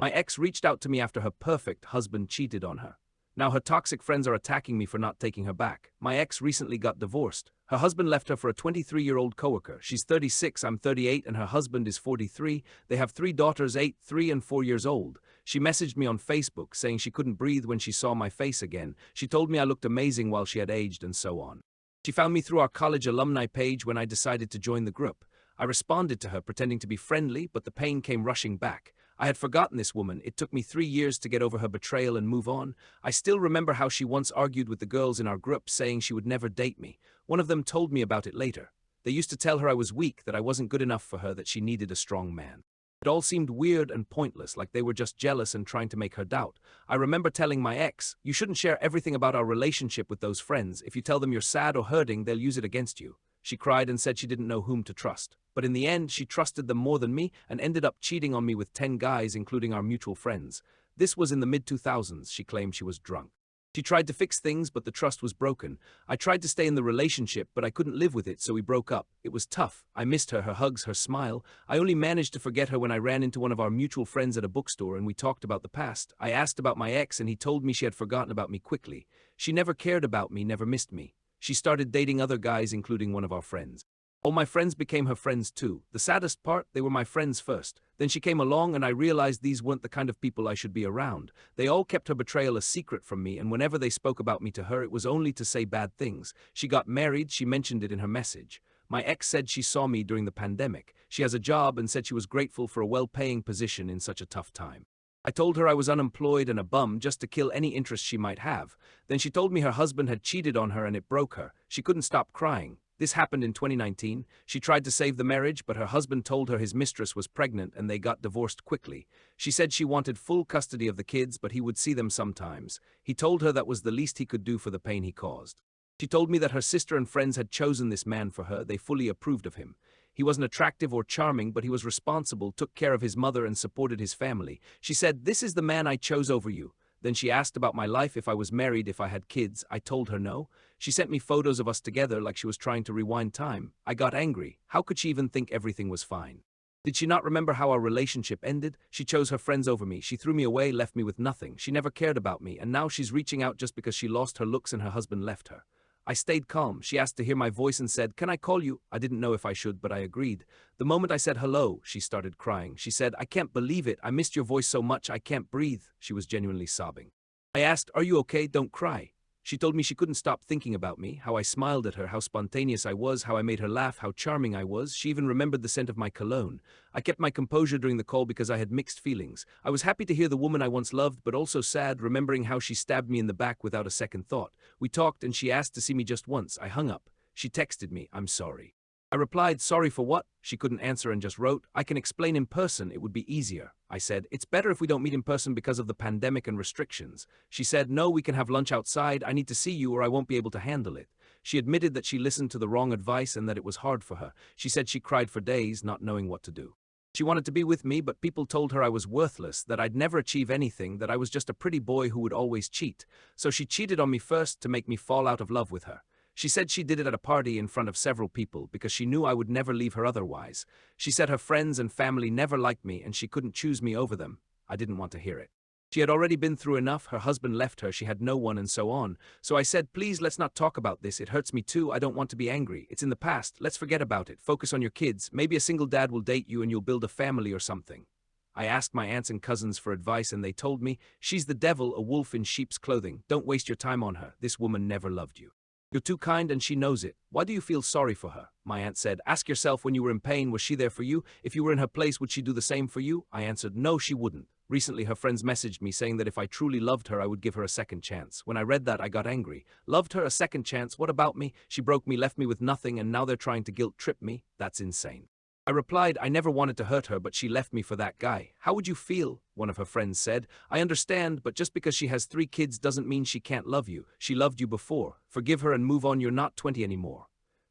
My ex reached out to me after her perfect husband cheated on her. Now her toxic friends are attacking me for not taking her back. My ex recently got divorced. Her husband left her for a 23-year-old coworker. She's 36, I'm 38, and her husband is 43. They have 3 daughters, 8, 3, and 4 years old. She messaged me on Facebook saying she couldn't breathe when she saw my face again. She told me I looked amazing while she had aged and so on. She found me through our college alumni page when I decided to join the group. I responded to her pretending to be friendly, but the pain came rushing back. I had forgotten this woman. It took me 3 years to get over her betrayal and move on. I still remember how she once argued with the girls in our group saying she would never date me. One of them told me about it later. They used to tell her I was weak, that I wasn't good enough for her, that she needed a strong man. It all seemed weird and pointless, like they were just jealous and trying to make her doubt. I remember telling my ex, "You shouldn't share everything about our relationship with those friends. If you tell them you're sad or hurting, they'll use it against you." She cried and said she didn't know whom to trust. But in the end, she trusted them more than me and ended up cheating on me with 10 guys, including our mutual friends. This was in the mid-2000s. She claimed she was drunk. She tried to fix things, but the trust was broken. I tried to stay in the relationship, but I couldn't live with it, so we broke up. It was tough. I missed her hugs, her smile. I only managed to forget her when I ran into one of our mutual friends at a bookstore and we talked about the past. I asked about my ex and he told me she had forgotten about me quickly. She never cared about me, never missed me. She started dating other guys, including one of our friends. All my friends became her friends too. The saddest part, they were my friends first. Then she came along and I realized these weren't the kind of people I should be around. They all kept her betrayal a secret from me, and whenever they spoke about me to her, it was only to say bad things. She got married, she mentioned it in her message. My ex said she saw me during the pandemic. She has a job and said she was grateful for a well-paying position in such a tough time. I told her I was unemployed and a bum just to kill any interest she might have. Then she told me her husband had cheated on her and it broke her. She couldn't stop crying. This happened in 2019. She tried to save the marriage, but her husband told her his mistress was pregnant and they got divorced quickly. She said she wanted full custody of the kids, but he would see them sometimes. He told her that was the least he could do for the pain he caused. She told me that her sister and friends had chosen this man for her. They fully approved of him. He wasn't attractive or charming, but he was responsible, took care of his mother and supported his family. She said, "This is the man I chose over you." Then she asked about my life, if I was married, if I had kids. I told her no. She sent me photos of us together like she was trying to rewind time. I got angry. How could she even think everything was fine? Did she not remember how our relationship ended? She chose her friends over me. She threw me away, left me with nothing. She never cared about me, and now she's reaching out just because she lost her looks and her husband left her. I stayed calm. She asked to hear my voice and said, "Can I call you?" I didn't know if I should, but I agreed. The moment I said hello, she started crying. She said, "I can't believe it. I missed your voice so much. I can't breathe." She was genuinely sobbing. I asked, "Are you okay? Don't cry." She told me she couldn't stop thinking about me, how I smiled at her, how spontaneous I was, how I made her laugh, how charming I was. She even remembered the scent of my cologne. I kept my composure during the call because I had mixed feelings. I was happy to hear the woman I once loved, but also sad, remembering how she stabbed me in the back without a second thought. We talked and she asked to see me just once. I hung up. She texted me, "I'm sorry." I replied, "Sorry for what?" She couldn't answer and just wrote, "I can explain in person, it would be easier." I said, "It's better if we don't meet in person because of the pandemic and restrictions." She said, "No, we can have lunch outside. I need to see you or I won't be able to handle it." She admitted that she listened to the wrong advice and that it was hard for her. She said she cried for days, not knowing what to do. She wanted to be with me, but people told her I was worthless, that I'd never achieve anything, that I was just a pretty boy who would always cheat. So she cheated on me first to make me fall out of love with her. She said she did it at a party in front of several people because she knew I would never leave her otherwise. She said her friends and family never liked me and she couldn't choose me over them. I didn't want to hear it. She had already been through enough. Her husband left her, she had no one, and so on. So I said, "Please, let's not talk about this. It hurts me too. I don't want to be angry. It's in the past. Let's forget about it. Focus on your kids. Maybe a single dad will date you and you'll build a family or something." I asked my aunts and cousins for advice and they told me, "She's the devil, a wolf in sheep's clothing. Don't waste your time on her. This woman never loved you. You're too kind and she knows it. Why do you feel sorry for her?" My aunt said, "Ask yourself, when you were in pain, was she there for you? If you were in her place, would she do the same for you?" I answered, "No, she wouldn't." Recently, her friends messaged me saying that if I truly loved her, I would give her a second chance. When I read that, I got angry. Loved her, a second chance? What about me? She broke me, left me with nothing, and now they're trying to guilt trip me? That's insane. I replied, "I never wanted to hurt her, but she left me for that guy." "How would you feel?" one of her friends said. "I understand, but just because she has 3 kids doesn't mean she can't love you. She loved you before. Forgive her and move on. You're not 20 anymore."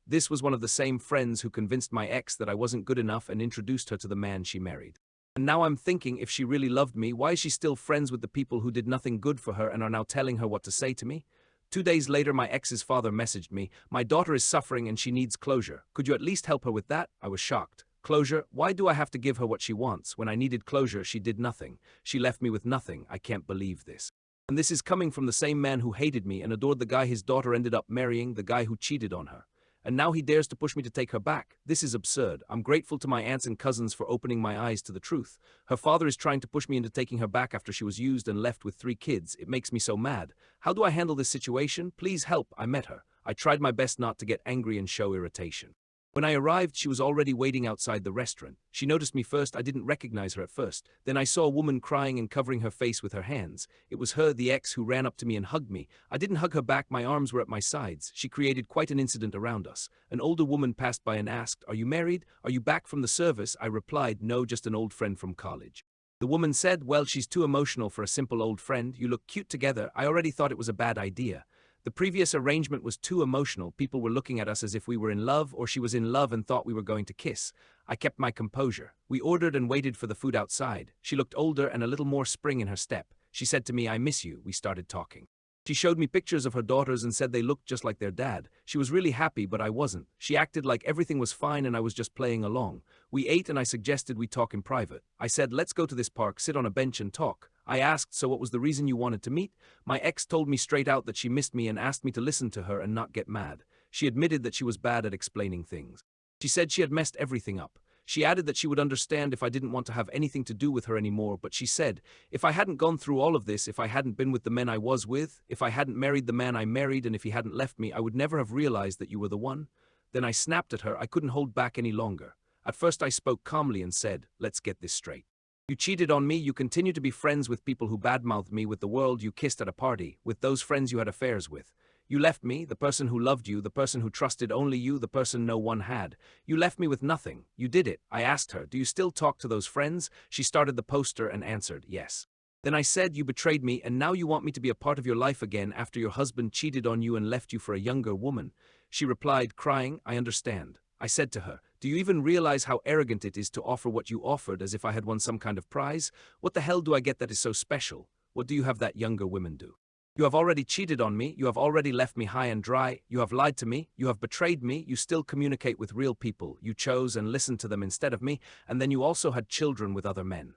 This was one of the same friends who convinced my ex that I wasn't good enough and introduced her to the man she married. And now I'm thinking, if she really loved me, why is she still friends with the people who did nothing good for her and are now telling her what to say to me? 2 days later, my ex's father messaged me, "My daughter is suffering and she needs closure. Could you at least help her with that?" I was shocked. Closure? Why do I have to give her what she wants? When I needed closure, she did nothing. She left me with nothing. I can't believe this. And this is coming from the same man who hated me and adored the guy his daughter ended up marrying, the guy who cheated on her. And now he dares to push me to take her back. This is absurd. I'm grateful to my aunts and cousins for opening my eyes to the truth. Her father is trying to push me into taking her back after she was used and left with 3 kids. It makes me so mad. How do I handle this situation? Please help. I met her. I tried my best not to get angry and show irritation. When I arrived, she was already waiting outside the restaurant. She noticed me first. I didn't recognize her at first. Then I saw a woman crying and covering her face with her hands. It was her, the ex, who ran up to me and hugged me. I didn't hug her back. My arms were at my sides. She created quite an incident around us. An older woman passed by and asked, "Are you married? Are you back from the service?" I replied, "No, just an old friend from college." The woman said, "Well, she's too emotional for a simple old friend. You look cute together." I already thought it was a bad idea. The previous arrangement was too emotional. People were looking at us as if we were in love, or she was in love and thought we were going to kiss. I kept my composure. We ordered and waited for the food outside. She looked older and a little more spring in her step. She said to me, "I miss you." We started talking. She showed me pictures of her daughters and said they looked just like their dad. She was really happy, but I wasn't. She acted like everything was fine and I was just playing along. We ate and I suggested we talk in private. I said, "Let's go to this park, sit on a bench and talk." I asked, "So what was the reason you wanted to meet?" My ex told me straight out that she missed me and asked me to listen to her and not get mad. She admitted that she was bad at explaining things. She said she had messed everything up. She added that she would understand if I didn't want to have anything to do with her anymore, but she said, if I hadn't gone through all of this, if I hadn't been with the men I was with, if I hadn't married the man I married, and if he hadn't left me, I would never have realized that you were the one. Then I snapped at her. I couldn't hold back any longer. At first I spoke calmly and said, "Let's get this straight. You cheated on me, you continue to be friends with people who badmouthed me, with the world you kissed at a party, with those friends you had affairs with. You left me, the person who loved you, the person who trusted only you, the person no one had. You left me with nothing. You did it." I asked her, "Do you still talk to those friends?" She started the poster and answered, "Yes." Then I said, "You betrayed me, and now you want me to be a part of your life again after your husband cheated on you and left you for a younger woman." She replied, crying, "I understand." I said to her, "Do you even realize how arrogant it is to offer what you offered as if I had won some kind of prize? What the hell do I get that is so special? What do you have that younger women do? You have already cheated on me, you have already left me high and dry, you have lied to me, you have betrayed me, you still communicate with real people, you chose and listened to them instead of me, and then you also had children with other men.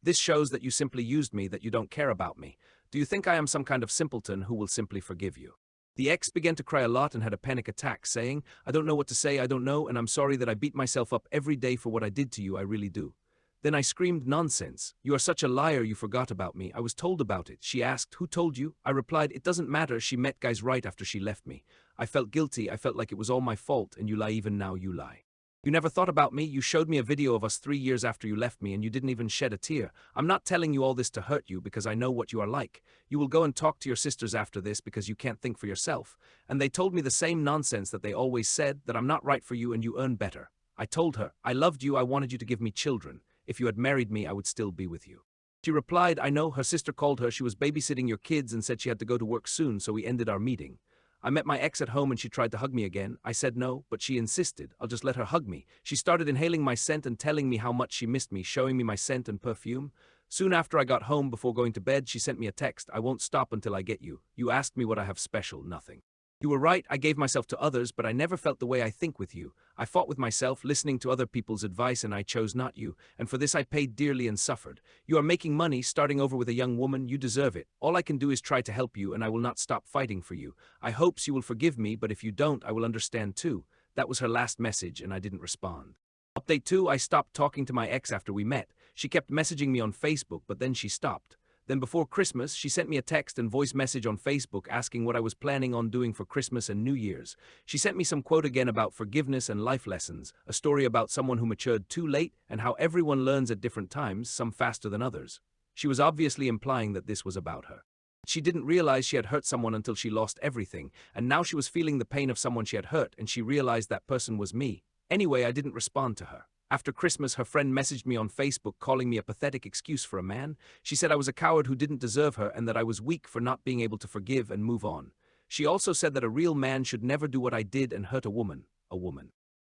This shows that you simply used me, that you don't care about me. Do you think I am some kind of simpleton who will simply forgive you?" The ex began to cry a lot and had a panic attack, saying, "I don't know what to say, I don't know, and I'm sorry that I beat myself up every day for what I did to you, I really do." Then I screamed, "Nonsense. You are such a liar, you forgot about me. I was told about it." She asked, "Who told you?" I replied, "It doesn't matter, she met guys right after she left me. I felt guilty, I felt like it was all my fault, and you lie even now, you lie. You never thought about me, you showed me a video of us 3 years after you left me and you didn't even shed a tear. I'm not telling you all this to hurt you because I know what you are like. You will go and talk to your sisters after this because you can't think for yourself. And they told me the same nonsense that they always said, that I'm not right for you and you earn better." I told her, "I loved you, I wanted you to give me children. If you had married me, I would still be with you." She replied, "I know, her sister called her, she was babysitting your kids and said she had to go to work soon, so we ended our meeting. I met my ex at home and she tried to hug me again. I said no, but she insisted. I'll just let her hug me. She started inhaling my scent and telling me how much she missed me, showing me my scent and perfume. Soon after I got home, before going to bed, she sent me a text, 'I won't stop until I get you. You asked me what I have special, nothing. You were right, I gave myself to others, but I never felt the way I think with you. I fought with myself, listening to other people's advice, and I chose not you, and for this I paid dearly and suffered. You are making money, starting over with a young woman, you deserve it. All I can do is try to help you, and I will not stop fighting for you. I hopes you will forgive me, but if you don't, I will understand too." That was her last message, and I didn't respond. Update 2, I stopped talking to my ex after we met. She kept messaging me on Facebook, but then she stopped. Then before Christmas, she sent me a text and voice message on Facebook asking what I was planning on doing for Christmas and New Year's. She sent me some quote again about forgiveness and life lessons, a story about someone who matured too late and how everyone learns at different times, some faster than others. She was obviously implying that this was about her. She didn't realize she had hurt someone until she lost everything, and now she was feeling the pain of someone she had hurt, and she realized that person was me. Anyway, I didn't respond to her. After Christmas, her friend messaged me on Facebook calling me a pathetic excuse for a man. She said I was a coward who didn't deserve her and that I was weak for not being able to forgive and move on. She also said that a real man should never do what I did and hurt a woman.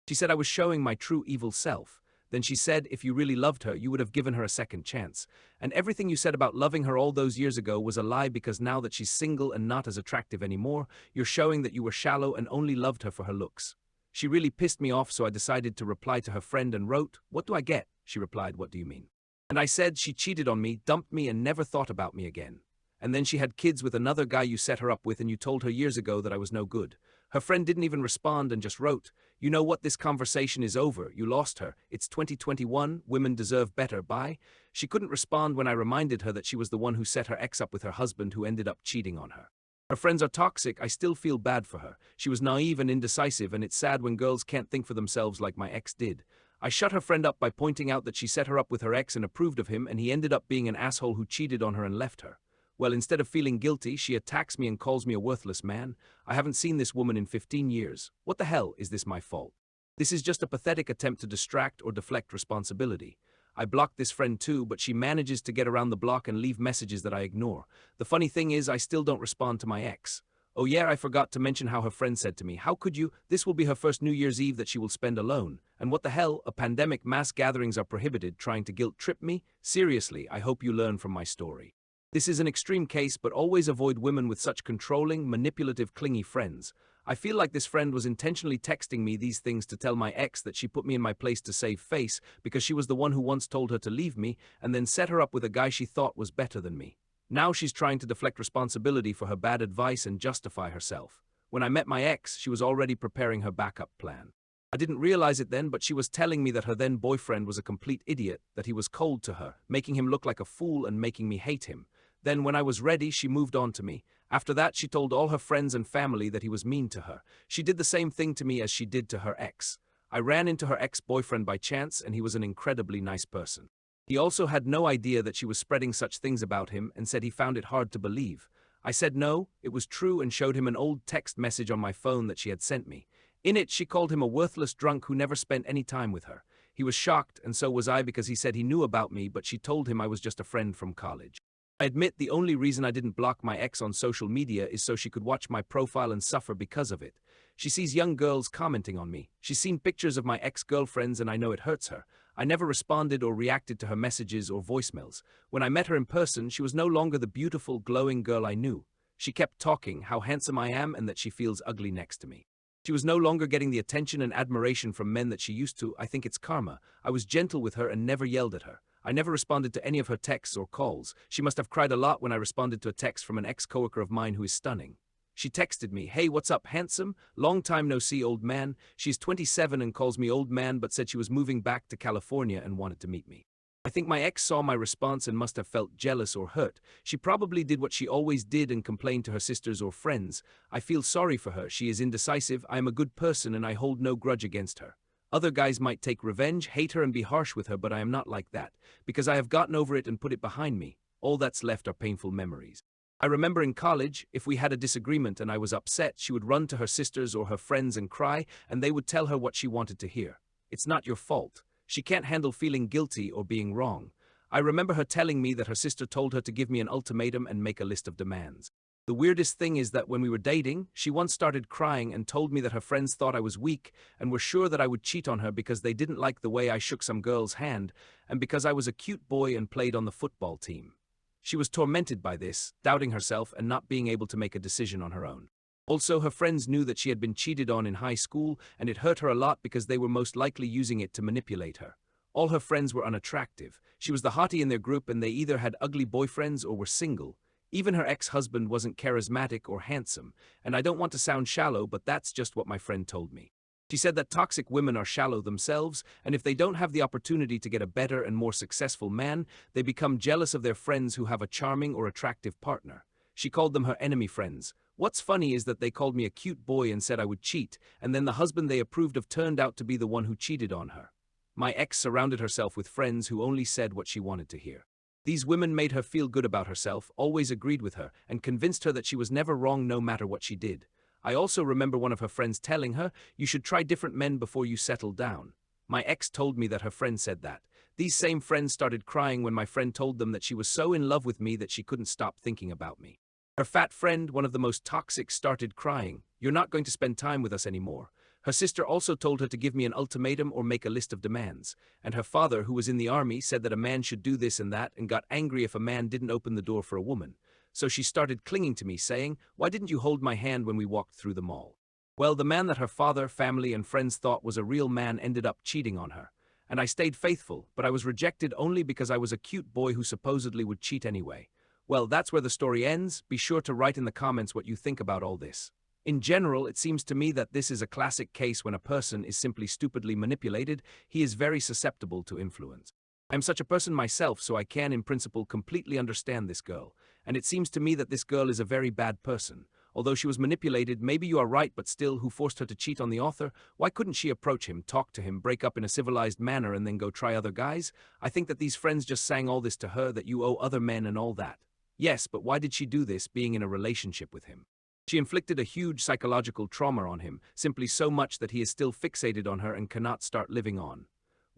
She said I was showing my true evil self. Then she said if you really loved her, you would have given her a second chance. And everything you said about loving her all those years ago was a lie because now that she's single and not as attractive anymore, you're showing that you were shallow and only loved her for her looks. She really pissed me off, so I decided to reply to her friend and wrote, "What do I get?" She replied, "What do you mean?" And I said she cheated on me, dumped me, and never thought about me again. And then she had kids with another guy you set her up with, and you told her years ago that I was no good. Her friend didn't even respond and just wrote, "You know what, this conversation is over, you lost her, it's 2021, women deserve better, bye." She couldn't respond when I reminded her that she was the one who set her ex up with her husband, who ended up cheating on her. Her friends are toxic. I still feel bad for her. She was naive and indecisive, and it's sad when girls can't think for themselves like my ex did. I shut her friend up by pointing out that she set her up with her ex and approved of him, and he ended up being an asshole who cheated on her and left her. Well, instead of feeling guilty, she attacks me and calls me a worthless man. I haven't seen this woman in 15 years. What the hell is this my fault? This is just a pathetic attempt to distract or deflect responsibility. I blocked this friend too, but she manages to get around the block and leave messages that I ignore. The funny thing is, I still don't respond to my ex. Oh yeah, I forgot to mention how her friend said to me, "How could you? This will be her first New Year's Eve that she will spend alone. And what the hell, a pandemic, mass gatherings are prohibited, trying to guilt trip me? Seriously, I hope you learn from my story." This is an extreme case, but always avoid women with such controlling, manipulative, clingy friends. I feel like this friend was intentionally texting me these things to tell my ex that she put me in my place to save face, because she was the one who once told her to leave me and then set her up with a guy she thought was better than me. Now she's trying to deflect responsibility for her bad advice and justify herself. When I met my ex, she was already preparing her backup plan. I didn't realize it then, but she was telling me that her then boyfriend was a complete idiot, that he was cold to her, making him look like a fool and making me hate him. Then, when I was ready, she moved on to me. After that, she told all her friends and family that he was mean to her. She did the same thing to me as she did to her ex. I ran into her ex-boyfriend by chance, and he was an incredibly nice person. He also had no idea that she was spreading such things about him and said he found it hard to believe. I said no, it was true, and showed him an old text message on my phone that she had sent me. In it, she called him a worthless drunk who never spent any time with her. He was shocked, and so was I, because he said he knew about me, but she told him I was just a friend from college. I admit the only reason I didn't block my ex on social media is so she could watch my profile and suffer because of it. She sees young girls commenting on me. She's seen pictures of my ex-girlfriends, and I know it hurts her. I never responded or reacted to her messages or voicemails. When I met her in person, she was no longer the beautiful, glowing girl I knew. She kept talking how handsome I am and that she feels ugly next to me. She was no longer getting the attention and admiration from men that she used to. I think it's karma. I was gentle with her and never yelled at her. I never responded to any of her texts or calls. She must have cried a lot when I responded to a text from an ex-coworker of mine who is stunning. She texted me, "Hey, what's up, handsome? Long time no see, old man." She's 27 and calls me old man, but said she was moving back to California and wanted to meet me. I think my ex saw my response and must have felt jealous or hurt. She probably did what she always did and complained to her sisters or friends. I feel sorry for her. She is indecisive. I am a good person and I hold no grudge against her. Other guys might take revenge, hate her, and be harsh with her, but I am not like that, because I have gotten over it and put it behind me. All that's left are painful memories. I remember in college, if we had a disagreement and I was upset, she would run to her sisters or her friends and cry, and they would tell her what she wanted to hear. It's not your fault. She can't handle feeling guilty or being wrong. I remember her telling me that her sister told her to give me an ultimatum and make a list of demands. The weirdest thing is that when we were dating, she once started crying and told me that her friends thought I was weak and were sure that I would cheat on her because they didn't like the way I shook some girl's hand and because I was a cute boy and played on the football team. She was tormented by this, doubting herself and not being able to make a decision on her own. Also, her friends knew that she had been cheated on in high school, and it hurt her a lot because they were most likely using it to manipulate her. All her friends were unattractive. She was the hottie in their group, and they either had ugly boyfriends or were single. Even her ex-husband wasn't charismatic or handsome, and I don't want to sound shallow, but that's just what my friend told me. She said that toxic women are shallow themselves, and if they don't have the opportunity to get a better and more successful man, they become jealous of their friends who have a charming or attractive partner. She called them her enemy friends. What's funny is that they called me a cute boy and said I would cheat, and then the husband they approved of turned out to be the one who cheated on her. My ex surrounded herself with friends who only said what she wanted to hear. These women made her feel good about herself, always agreed with her, and convinced her that she was never wrong no matter what she did. I also remember one of her friends telling her, "You should try different men before you settle down." My ex told me that her friend said that. These same friends started crying when my friend told them that she was so in love with me that she couldn't stop thinking about me. Her fat friend, one of the most toxic, started crying, "You're not going to spend time with us anymore." Her sister also told her to give me an ultimatum or make a list of demands. And her father, who was in the army, said that a man should do this and that and got angry if a man didn't open the door for a woman. So she started clinging to me, saying, "Why didn't you hold my hand when we walked through the mall?" Well, the man that her father, family, and friends thought was a real man ended up cheating on her. And I stayed faithful, but I was rejected only because I was a cute boy who supposedly would cheat anyway. Well, that's where the story ends. Be sure to write in the comments what you think about all this. In general, it seems to me that this is a classic case when a person is simply stupidly manipulated. He is very susceptible to influence. I'm such a person myself, so I can, in principle, completely understand this girl. And it seems to me that this girl is a very bad person. Although she was manipulated, maybe you are right, but still, who forced her to cheat on the author? Why couldn't she approach him, talk to him, break up in a civilized manner, and then go try other guys? I think that these friends just sang all this to her, that you owe other men and all that. Yes, but why did she do this, being in a relationship with him? She inflicted a huge psychological trauma on him, simply so much that he is still fixated on her and cannot start living on.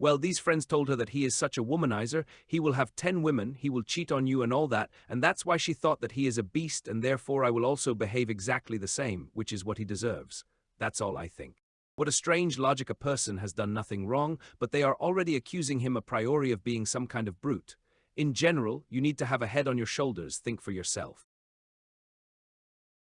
Well, these friends told her that he is such a womanizer, he will have 10 women, he will cheat on you and all that, and that's why she thought that he is a beast and therefore I will also behave exactly the same, which is what he deserves. That's all I think. What a strange logic. A person has done nothing wrong, but they are already accusing him a priori of being some kind of brute. In general, you need to have a head on your shoulders, think for yourself.